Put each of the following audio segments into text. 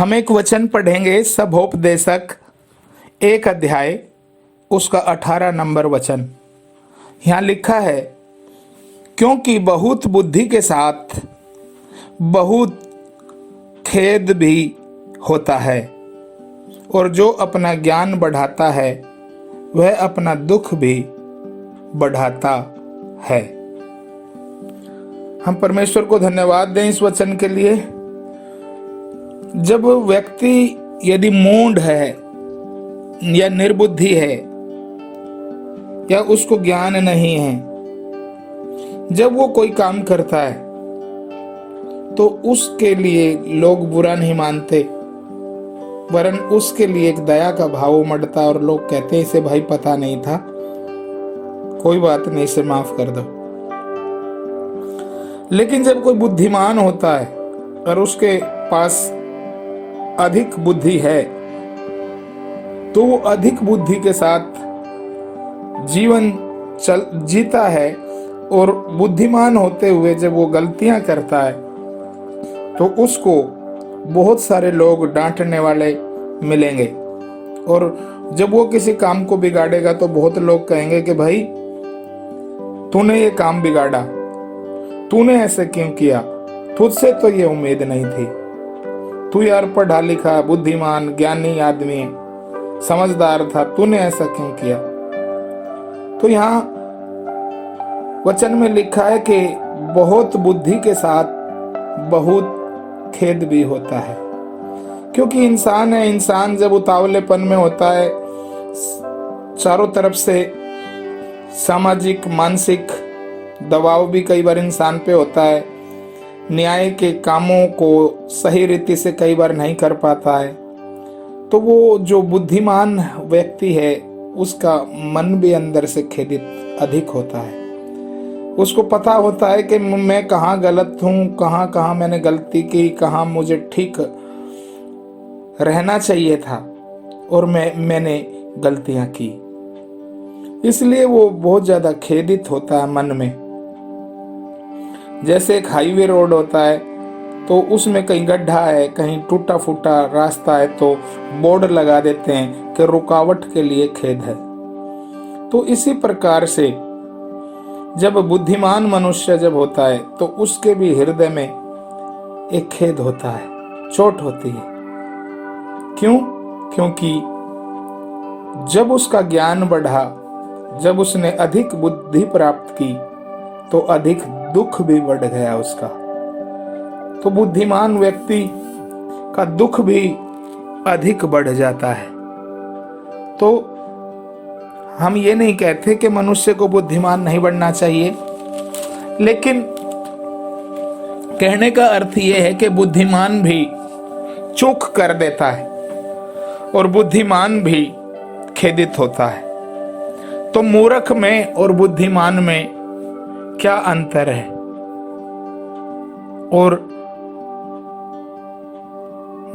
हम एक वचन पढ़ेंगे सभोपदेशक 1 अध्याय उसका 18 नंबर वचन। यहाँ लिखा है, क्योंकि बहुत बुद्धि के साथ बहुत खेद भी होता है, और जो अपना ज्ञान बढ़ाता है वह अपना दुख भी बढ़ाता है। हम परमेश्वर को धन्यवाद दें इस वचन के लिए। जब व्यक्ति यदि मूढ़ है या निर्बुद्धि है या उसको ज्ञान नहीं है, जब वो कोई काम करता है तो उसके लिए लोग बुरा नहीं मानते, वरन उसके लिए एक दया का भाव उमड़ता और लोग कहते हैं इसे भाई पता नहीं था, कोई बात नहीं, इसे माफ कर दो। लेकिन जब कोई बुद्धिमान होता है और उसके पास अधिक बुद्धि है तो वो अधिक बुद्धि के साथ जीवन जीता है, और बुद्धिमान होते हुए जब वो गलतियां करता है तो उसको बहुत सारे लोग डांटने वाले मिलेंगे, और जब वो किसी काम को बिगाड़ेगा तो बहुत लोग कहेंगे कि भाई तूने ये काम बिगाड़ा, तूने ऐसे क्यों किया, तुझसे तो ये उम्मीद नहीं थी, तू यार पढ़ा लिखा बुद्धिमान ज्ञानी आदमी समझदार था, तूने ऐसा क्यों किया। तो यहाँ वचन में लिखा है कि बहुत बुद्धि के साथ बहुत खेद भी होता है, क्योंकि इंसान है। इंसान जब उतावलेपन में होता है, चारों तरफ से सामाजिक मानसिक दबाव भी कई बार इंसान पे होता है, न्याय के कामों को सही रीति से कई बार नहीं कर पाता है, तो वो जो बुद्धिमान व्यक्ति है उसका मन भी अंदर से खेदित अधिक होता है। उसको पता होता है कि मैं कहाँ गलत हूँ, कहाँ मैंने गलती की, कहाँ मुझे ठीक रहना चाहिए था और मैंने गलतियां की, इसलिए वो बहुत ज्यादा खेदित होता है मन में। जैसे एक हाईवे रोड होता है तो उसमें कहीं गड्ढा है, कहीं टूटा फूटा रास्ता है तो बोर्ड लगा देते हैं कि रुकावट के लिए खेद है। तो इसी प्रकार से जब बुद्धिमान मनुष्य जब होता है तो उसके भी हृदय में एक खेद होता है, चोट होती है। क्यों? क्योंकि जब उसका ज्ञान बढ़ा, जब उसने अधिक बुद्धि प्राप्त की तो अधिक दुख भी बढ़ गया उसका। तो बुद्धिमान व्यक्ति का दुख भी अधिक बढ़ जाता है। तो हम ये नहीं कहते कि मनुष्य को बुद्धिमान नहीं बनना चाहिए, लेकिन कहने का अर्थ यह है कि बुद्धिमान भी चूक कर देता है और बुद्धिमान भी खेदित होता है। तो मूर्ख में और बुद्धिमान में क्या अंतर है, और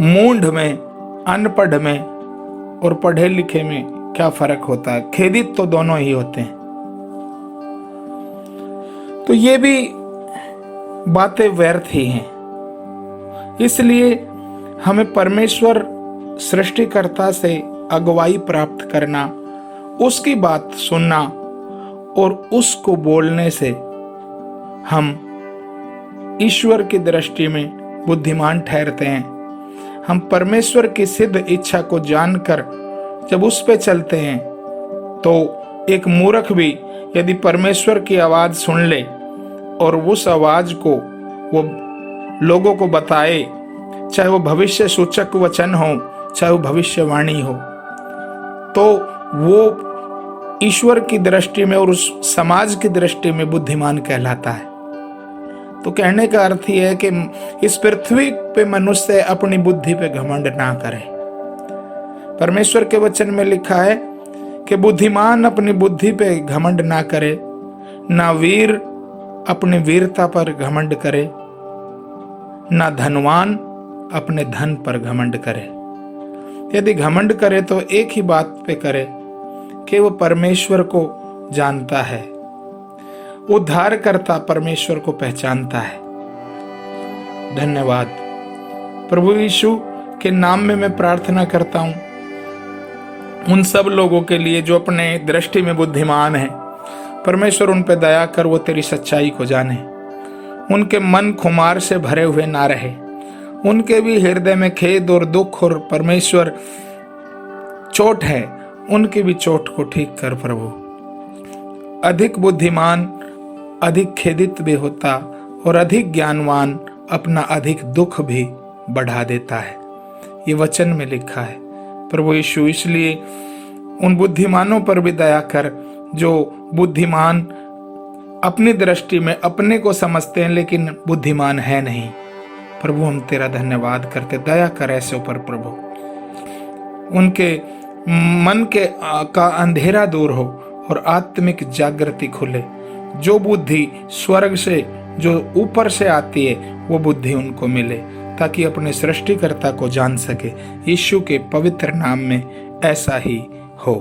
मूढ़ में, अनपढ़ में और पढ़े लिखे में क्या फर्क होता है? खेदित तो दोनों ही होते हैं। तो ये भी बातें व्यर्थ ही हैं। इसलिए हमें परमेश्वर सृष्टिकर्ता से अगुवाई प्राप्त करना, उसकी बात सुनना और उसको बोलने से हम ईश्वर की दृष्टि में बुद्धिमान ठहरते हैं। हम परमेश्वर की सिद्ध इच्छा को जानकर जब उस पे चलते हैं तो एक मूर्ख भी यदि परमेश्वर की आवाज सुन ले और उस आवाज को वो लोगों को बताए, चाहे वो भविष्य सूचक वचन हो, चाहे वो भविष्यवाणी हो, तो वो ईश्वर की दृष्टि में और उस समाज की दृष्टि में बुद्धिमान कहलाता है। तो कहने का अर्थ यह है कि इस पृथ्वी पे मनुष्य अपनी बुद्धि पे घमंड ना करे। परमेश्वर के वचन में लिखा है कि बुद्धिमान अपनी बुद्धि पे घमंड ना करे, ना वीर अपनी वीरता पर घमंड करे, ना धनवान अपने धन पर घमंड करे। यदि घमंड करे तो एक ही बात पे करे कि वो परमेश्वर को जानता है, उद्धारकर्ता परमेश्वर को पहचानता है। धन्यवाद प्रभु यीशु के नाम में मैं प्रार्थना करता हूँ उन सब लोगों के लिए जो अपने दृष्टि में बुद्धिमान है। परमेश्वर उन पे दया कर, वो तेरी सच्चाई को जाने, उनके मन खुमार से भरे हुए ना रहे, उनके भी हृदय में खेद और दुख और परमेश्वर चोट है, उनकी भी चोट को ठीक कर प्रभु। अधिक बुद्धिमान अधिक खेदित भी होता और अधिक ज्ञानवान अपना अधिक दुख भी बढ़ा देता है, ये वचन में लिखा है प्रभु यीशु। इसलिए उन बुद्धिमानों पर भी दया कर जो बुद्धिमान अपनी दृष्टि में अपने को समझते हैं लेकिन बुद्धिमान है नहीं। प्रभु हम तेरा धन्यवाद करते, दया कर ऐसे ऊपर प्रभु, उनके मन के का अंधेरा दूर हो और आत्मिक जागृति खुले। जो बुद्धि स्वर्ग से, जो ऊपर से आती है, वो बुद्धि उनको मिले ताकि अपने सृष्टिकर्ता को जान सके। यीशु के पवित्र नाम में ऐसा ही हो।